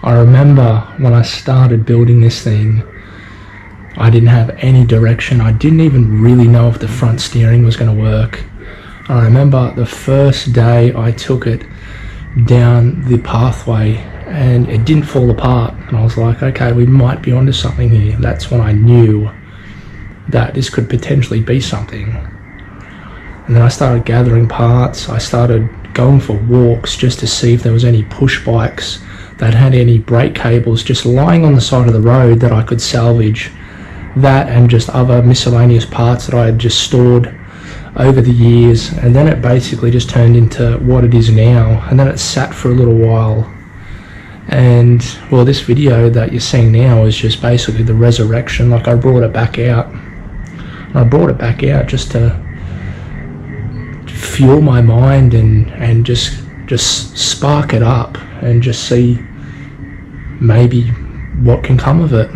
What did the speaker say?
I remember when I started building this thing, I didn't have any direction. I didn't even really know if the front steering was going to work. I remember the first day I took it down the pathway and it didn't fall apart, and I was like, okay, we might be onto something here. That's when I knew that this could potentially be something. And then I started gathering parts. I started going for walks just to see if there was any push bikes that had any brake cables just lying on the side of the road that I could salvage. That and just other miscellaneous parts that I had just stored over the years. And then it basically just turned into what it is now, and then it sat for a little while. And well, this video that you're seeing now is just basically the resurrection. Like, I brought it back out, and I brought it back out just to fuel my mind and just spark it up and just see maybe what can come of it.